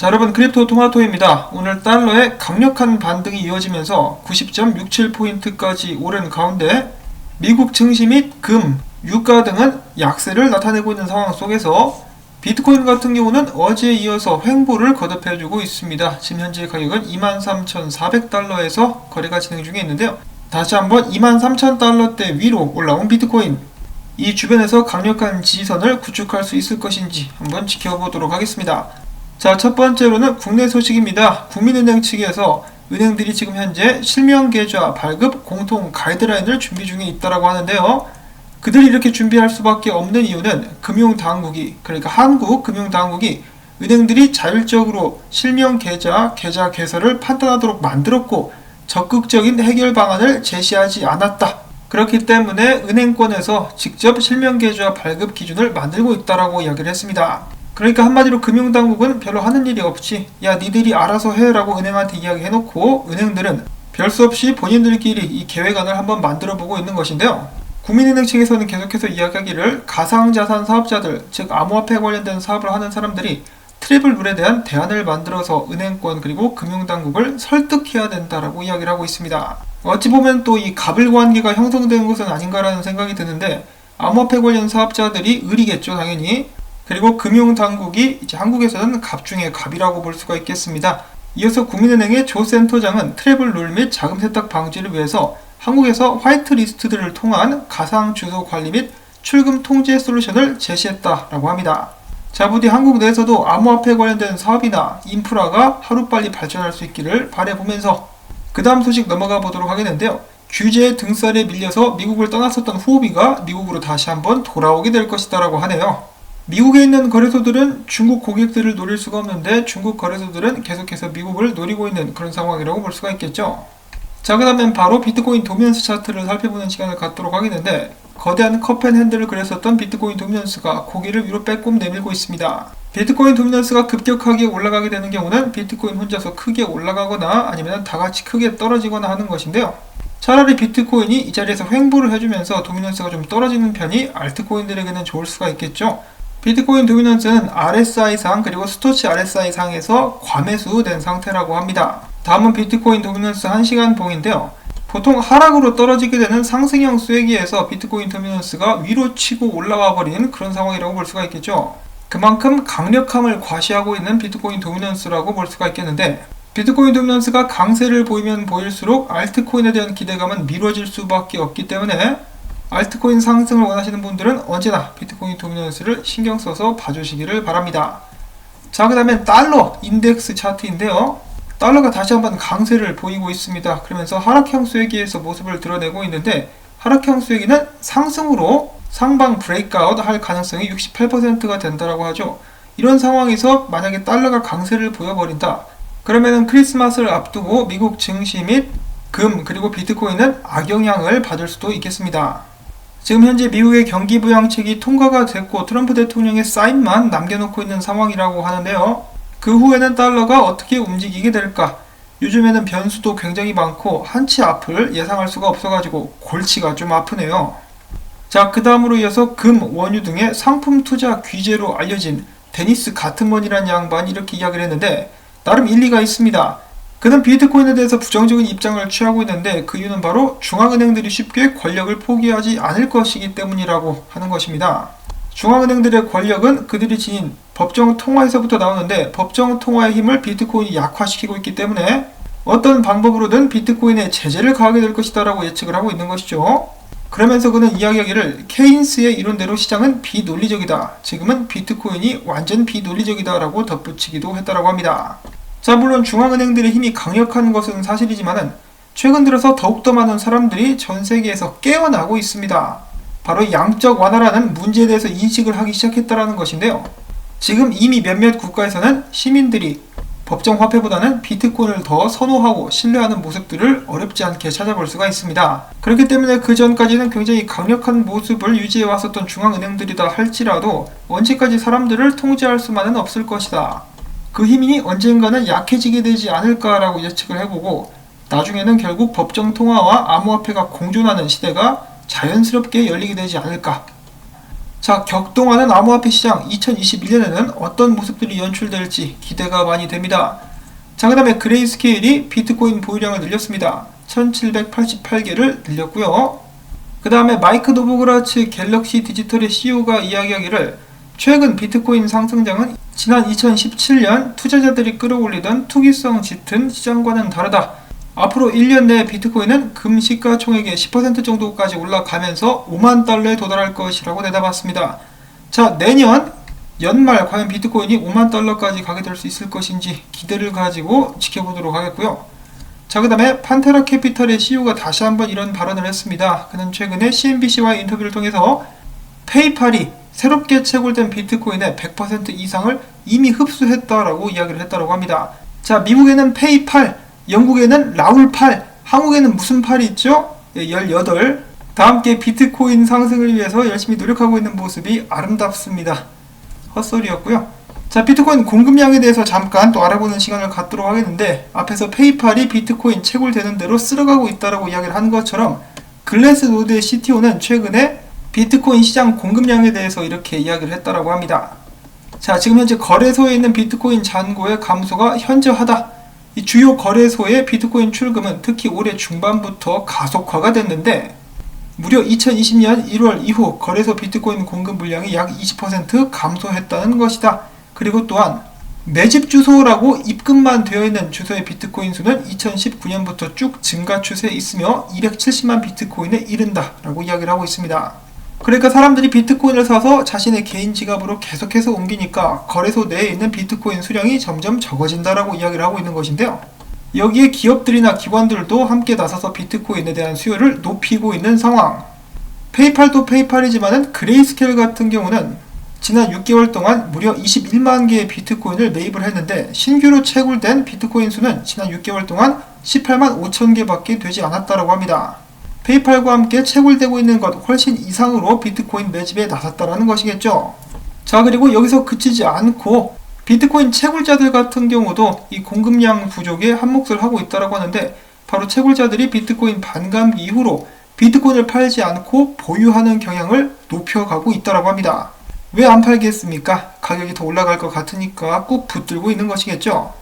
자, 여러분, 크립토 토마토입니다. 오늘 달러의 강력한 반등이 이어지면서 90.67포인트까지 오른 가운데 미국 증시 및 금, 유가 등은 약세를 나타내고 있는 상황 속에서 비트코인 같은 경우는 어제에 이어서 횡보를 거듭해주고 있습니다. 지금 현재 가격은 23,400달러에서 거래가 진행 중에 있는데요. 다시 한번 23,000달러대 위로 올라온 비트코인, 이 주변에서 강력한 지지선을 구축할 수 있을 것인지 한번 지켜보도록 하겠습니다. 자, 첫 번째로는 국내 소식입니다. 국민은행 측에서 은행들이 지금 현재 실명계좌 발급 공통 가이드라인을 준비 중에 있다고 하는데요. 그들이 이렇게 준비할 수밖에 없는 이유는 금융당국이, 그러니까 한국금융당국이 은행들이 자율적으로 실명계좌 계좌 개설을 판단하도록 만들었고 적극적인 해결 방안을 제시하지 않았다. 그렇기 때문에 은행권에서 직접 실명계좌 발급 기준을 만들고 있다고 이야기를 했습니다. 그러니까 한마디로 금융당국은 별로 하는 일이 없이 야 니들이 알아서 해라고 은행한테 이야기해놓고 은행들은 별 수 없이 본인들끼리 이 계획안을 한번 만들어보고 있는 것인데요. 국민은행 측에서는 계속해서 이야기하기를 가상자산 사업자들, 즉 암호화폐 관련된 사업을 하는 사람들이 트래블 룰에 대한 대안을 만들어서 은행권 그리고 금융당국을 설득해야 된다라고 이야기를 하고 있습니다. 어찌 보면 또 이 갑을관계가 형성된 것은 아닌가라는 생각이 드는데, 암호화폐 관련 사업자들이 을이겠죠, 당연히. 그리고 금융당국이 이제 한국에서는 갑 중에 갑이라고 볼 수가 있겠습니다. 이어서 국민은행의 조 센터장은 트래블 룰 및 자금 세탁 방지를 위해서 한국에서 화이트리스트들을 통한 가상 주소 관리 및 출금 통제 솔루션을 제시했다라고 합니다. 자, 부디 한국 내에서도 암호화폐 관련된 사업이나 인프라가 하루빨리 발전할 수 있기를 바라보면서 그 다음 소식 넘어가 보도록 하겠는데요. 규제 등살에 밀려서 미국을 떠났었던 후오비가 미국으로 다시 한번 돌아오게 될 것이다라고 하네요. 미국에 있는 거래소들은 중국 고객들을 노릴 수가 없는데 중국 거래소들은 계속해서 미국을 노리고 있는 그런 상황이라고 볼 수가 있겠죠. 자, 그 다음엔 바로 비트코인 도미넌스 차트를 살펴보는 시간을 갖도록 하겠는데, 거대한 컵앤핸들을 그렸었던 비트코인 도미넌스가 고개를 위로 빼꼼 내밀고 있습니다. 비트코인 도미넌스가 급격하게 올라가게 되는 경우는 비트코인 혼자서 크게 올라가거나 아니면 다같이 크게 떨어지거나 하는 것인데요. 차라리 비트코인이 이 자리에서 횡보를 해주면서 도미넌스가 좀 떨어지는 편이 알트코인들에게는 좋을 수가 있겠죠. 비트코인 도미넌스는 RSI상 그리고 스토치 RSI상에서 과매수된 상태라고 합니다. 다음은 비트코인 도미넌스 1시간 봉인데요. 보통 하락으로 떨어지게 되는 상승형 쐐기에서 비트코인 도미넌스가 위로 치고 올라와 버린 그런 상황이라고 볼 수가 있겠죠. 그만큼 강력함을 과시하고 있는 비트코인 도미넌스라고 볼 수가 있겠는데, 비트코인 도미넌스가 강세를 보이면 보일수록 알트코인에 대한 기대감은 미뤄질 수밖에 없기 때문에 알트코인 상승을 원하시는 분들은 언제나 비트코인 도미넌스를 신경 써서 봐주시기를 바랍니다. 자, 그 다음에 달러 인덱스 차트인데요. 달러가 다시 한번 강세를 보이고 있습니다. 그러면서 하락형 쐐기에서 모습을 드러내고 있는데, 하락형 쐐기는 상승으로 상방 브레이크아웃 할 가능성이 68%가 된다라고 하죠. 이런 상황에서 만약에 달러가 강세를 보여버린다, 그러면은 크리스마스를 앞두고 미국 증시 및 금 그리고 비트코인은 악영향을 받을 수도 있겠습니다. 지금 현재 미국의 경기부양책이 통과가 됐고 트럼프 대통령의 사인만 남겨놓고 있는 상황이라고 하는데요. 그 후에는 달러가 어떻게 움직이게 될까? 요즘에는 변수도 굉장히 많고 한치 앞을 예상할 수가 없어가지고 골치가 좀 아프네요. 자, 그 다음으로 이어서 금, 원유 등의 상품 투자 규제로 알려진 데니스 가트먼이라는 양반이 이렇게 이야기를 했는데, 나름 일리가 있습니다. 그는 비트코인에 대해서 부정적인 입장을 취하고 있는데 그 이유는 바로 중앙은행들이 쉽게 권력을 포기하지 않을 것이기 때문이라고 하는 것입니다. 중앙은행들의 권력은 그들이 지닌 법정 통화에서부터 나오는데, 법정 통화의 힘을 비트코인이 약화시키고 있기 때문에 어떤 방법으로든 비트코인에 제재를 가하게 될 것이다 라고 예측을 하고 있는 것이죠. 그러면서 그는 이야기하기를 케인스의 이론대로 시장은 비논리적이다, 지금은 비트코인이 완전 비논리적이다 라고 덧붙이기도 했다고 합니다. 자, 물론 중앙은행들의 힘이 강력한 것은 사실이지만은 최근 들어서 더욱더 많은 사람들이 전 세계에서 깨어나고 있습니다. 바로 양적 완화라는 문제에 대해서 인식을 하기 시작했다는 것인데요. 지금 이미 몇몇 국가에서는 시민들이 법정 화폐보다는 비트코인을 더 선호하고 신뢰하는 모습들을 어렵지 않게 찾아볼 수가 있습니다. 그렇기 때문에 그 전까지는 굉장히 강력한 모습을 유지해 왔었던 중앙은행들이다 할지라도 언제까지 사람들을 통제할 수만은 없을 것이다. 그 힘이 언젠가는 약해지게 되지 않을까라고 예측을 해보고, 나중에는 결국 법정 통화와 암호화폐가 공존하는 시대가 자연스럽게 열리게 되지 않을까. 자, 격동하는 암호화폐 시장 2021년에는 어떤 모습들이 연출될지 기대가 많이 됩니다. 자, 그 다음에 그레이스케일이 비트코인 보유량을 늘렸습니다. 1788개를 늘렸고요. 그 다음에 마이크 노보그라츠 갤럭시 디지털의 CEO가 이야기하기를 최근 비트코인 상승장은 지난 2017년 투자자들이 끌어올리던 투기성 짙은 시장과는 다르다. 앞으로 1년 내에 비트코인은 금 시가총액의 10% 정도까지 올라가면서 5만 달러에 도달할 것이라고 내다봤습니다. 자, 내년 연말 과연 비트코인이 5만 달러까지 가게 될 수 있을 것인지 기대를 가지고 지켜보도록 하겠고요. 자, 그 다음에 판테라 캐피탈의 CEO가 다시 한번 이런 발언을 했습니다. 그는 최근에 CNBC와의 인터뷰를 통해서 페이팔이 새롭게 채굴된 비트코인의 100% 이상을 이미 흡수했다라고 이야기를 했다고 합니다. 자, 미국에는 페이팔, 영국에는 라울팔, 한국에는 무슨 팔이 있죠? 18. 다 함께 비트코인 상승을 위해서 열심히 노력하고 있는 모습이 아름답습니다. 헛소리였고요. 자, 비트코인 공급량에 대해서 잠깐 또 알아보는 시간을 갖도록 하겠는데, 앞에서 페이팔이 비트코인 채굴되는 대로 쓸어가고 있다라고 이야기를 한 것처럼 글래스노드의 CTO는 최근에 비트코인 시장 공급량에 대해서 이렇게 이야기를 했다라고 합니다. 자, 지금 현재 거래소에 있는 비트코인 잔고의 감소가 현저하다. 이 주요 거래소의 비트코인 출금은 특히 올해 중반부터 가속화가 됐는데, 무려 2020년 1월 이후 거래소 비트코인 공급 물량이 약 20% 감소했다는 것이다. 그리고 또한 매집 주소라고 입금만 되어 있는 주소의 비트코인 수는 2019년부터 쭉 증가 추세에 있으며 270만 비트코인에 이른다 라고 이야기를 하고 있습니다. 그러니까 사람들이 비트코인을 사서 자신의 개인 지갑으로 계속해서 옮기니까 거래소 내에 있는 비트코인 수량이 점점 적어진다라고 이야기를 하고 있는 것인데요. 여기에 기업들이나 기관들도 함께 나서서 비트코인에 대한 수요를 높이고 있는 상황. 페이팔도 페이팔이지만은 그레이스케일 같은 경우는 지난 6개월 동안 무려 21만 개의 비트코인을 매입을 했는데, 신규로 채굴된 비트코인 수는 지난 6개월 동안 18만 5천 개밖에 되지 않았다고 합니다. 페이팔과 함께 채굴되고 있는 것 훨씬 이상으로 비트코인 매집에 나섰다라는 것이겠죠. 자, 그리고 여기서 그치지 않고 비트코인 채굴자들 같은 경우도 이 공급량 부족에 한몫을 하고 있다고 하는데, 바로 채굴자들이 비트코인 반감기 이후로 비트코인을 팔지 않고 보유하는 경향을 높여가고 있다고 합니다. 왜 안 팔겠습니까? 가격이 더 올라갈 것 같으니까 꾹 붙들고 있는 것이겠죠.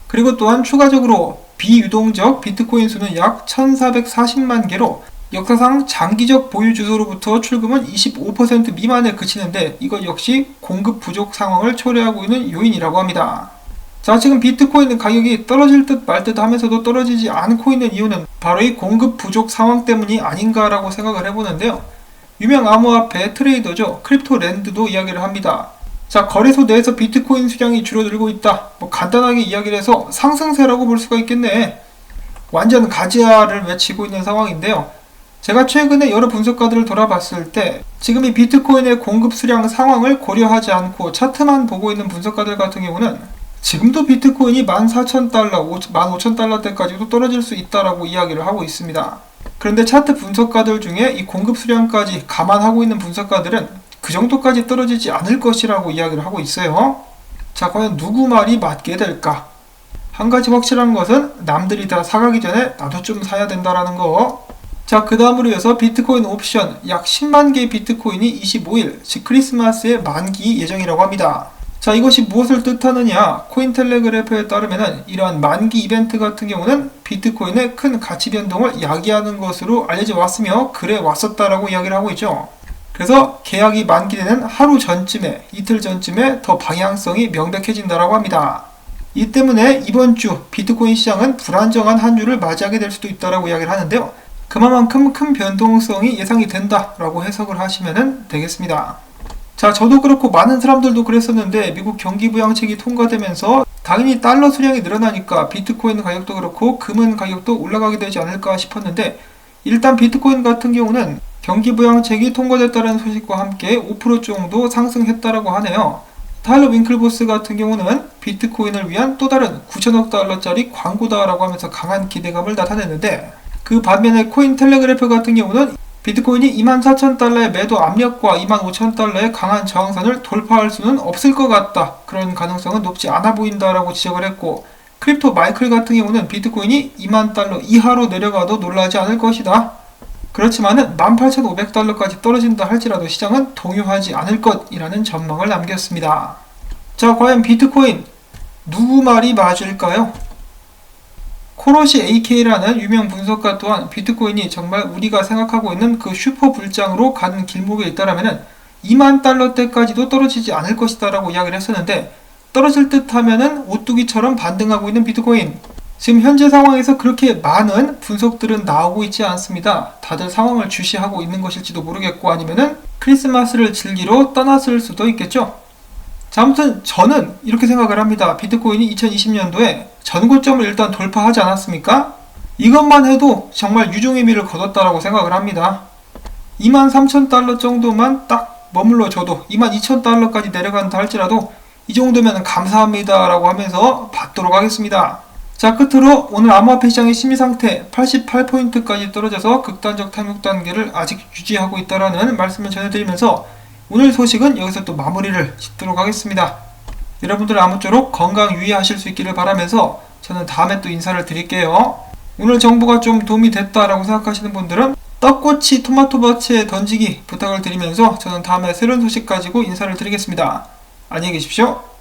그리고 또한 추가적으로 비유동적 비트코인 수는 약 1440만 개로 역사상 장기적 보유 주소로부터 출금은 25% 미만에 그치는데, 이것 역시 공급 부족 상황을 초래하고 있는 요인이라고 합니다. 자, 지금 비트코인 가격이 떨어질 듯 말 듯 하면서도 떨어지지 않고 있는 이유는 바로 이 공급 부족 상황 때문이 아닌가라고 생각을 해보는데요. 유명 암호화폐 트레이더죠. 크립토랜드도 이야기를 합니다. 자, 거래소 내에서 비트코인 수량이 줄어들고 있다. 간단하게 이야기를 해서 상승세라고 볼 수가 있겠네. 완전 가지아를 외치고 있는 상황인데요. 제가 최근에 여러 분석가들을 돌아봤을 때 지금 이 비트코인의 공급 수량 상황을 고려하지 않고 차트만 보고 있는 분석가들 같은 경우는 지금도 비트코인이 14,000달러, 15,000달러대까지도 떨어질 수 있다라고 이야기를 하고 있습니다. 그런데 차트 분석가들 중에 이 공급 수량까지 감안하고 있는 분석가들은 그 정도까지 떨어지지 않을 것이라고 이야기를 하고 있어요. 자, 과연 누구 말이 맞게 될까? 한 가지 확실한 것은 남들이 다 사가기 전에 나도 좀 사야 된다라는 거. 자, 그 다음으로 이어서 비트코인 옵션 약 10만 개의 비트코인이 25일, 즉 크리스마스에 만기 예정이라고 합니다. 자, 이것이 무엇을 뜻하느냐? 코인텔레그래프에 따르면 이러한 만기 이벤트 같은 경우는 비트코인의 큰 가치 변동을 야기하는 것으로 알려져 왔으며 그래 왔었다라고 이야기를 하고 있죠. 그래서 계약이 만기되는 하루 전쯤에, 이틀 전쯤에 더 방향성이 명백해진다라고 합니다. 이 때문에 이번 주 비트코인 시장은 불안정한 한 주를 맞이하게 될 수도 있다라고 이야기를 하는데요. 그만큼 큰 변동성이 예상이 된다라고 해석을 하시면 되겠습니다. 자, 저도 그렇고 많은 사람들도 그랬었는데, 미국 경기부양책이 통과되면서 당연히 달러 수량이 늘어나니까 비트코인 가격도 그렇고 금은 가격도 올라가게 되지 않을까 싶었는데, 일단 비트코인 같은 경우는 경기부양책이 통과됐다는 소식과 함께 5% 정도 상승했다라고 하네요. 타일러 윙클보스 같은 경우는 비트코인을 위한 또 다른 9천억 달러짜리 광고다라고 하면서 강한 기대감을 나타냈는데, 그 반면에 코인텔레그래프 같은 경우는 비트코인이 24,000달러의 매도 압력과 25,000달러의 강한 저항선을 돌파할 수는 없을 것 같다. 그런 가능성은 높지 않아 보인다라고 지적을 했고, 크립토 마이클 같은 경우는 비트코인이 2만 달러 이하로 내려가도 놀라지 않을 것이다. 그렇지만은 18,500달러까지 떨어진다 할지라도 시장은 동요하지 않을 것이라는 전망을 남겼습니다. 자, 과연 비트코인 누구 말이 맞을까요? 코로시 AK라는 유명 분석가 또한 비트코인이 정말 우리가 생각하고 있는 그 슈퍼 불장으로 가는 길목에 있다라면은 2만 달러대까지도 떨어지지 않을 것이다 라고 이야기를 했었는데, 떨어질 듯 하면은 오뚜기처럼 반등하고 있는 비트코인, 지금 현재 상황에서 그렇게 많은 분석들은 나오고 있지 않습니다. 다들 상황을 주시하고 있는 것일지도 모르겠고, 아니면은 크리스마스를 즐기러 떠났을 수도 있겠죠. 자, 아무튼 저는 이렇게 생각을 합니다. 비트코인이 2020년도에 전고점을 일단 돌파하지 않았습니까? 이것만 해도 정말 유종의 미를 거뒀다라고 생각을 합니다. 23,000달러 정도만 딱 머물러줘도 22,000달러까지 내려간다 할지라도 이 정도면 감사합니다 라고 하면서 받도록 하겠습니다. 자, 끝으로 오늘 암호화폐 시장의 심리상태 88포인트까지 떨어져서 극단적 탐욕 단계를 아직 유지하고 있다라는 말씀을 전해드리면서 오늘 소식은 여기서 또 마무리를 짓도록 하겠습니다. 여러분들 아무쪼록 건강 유의하실 수 있기를 바라면서 저는 다음에 또 인사를 드릴게요. 오늘 정보가 좀 도움이 됐다라고 생각하시는 분들은 떡꼬치 토마토밭에 던지기 부탁을 드리면서 저는 다음에 새로운 소식 가지고 인사를 드리겠습니다. 안녕히 계십시오.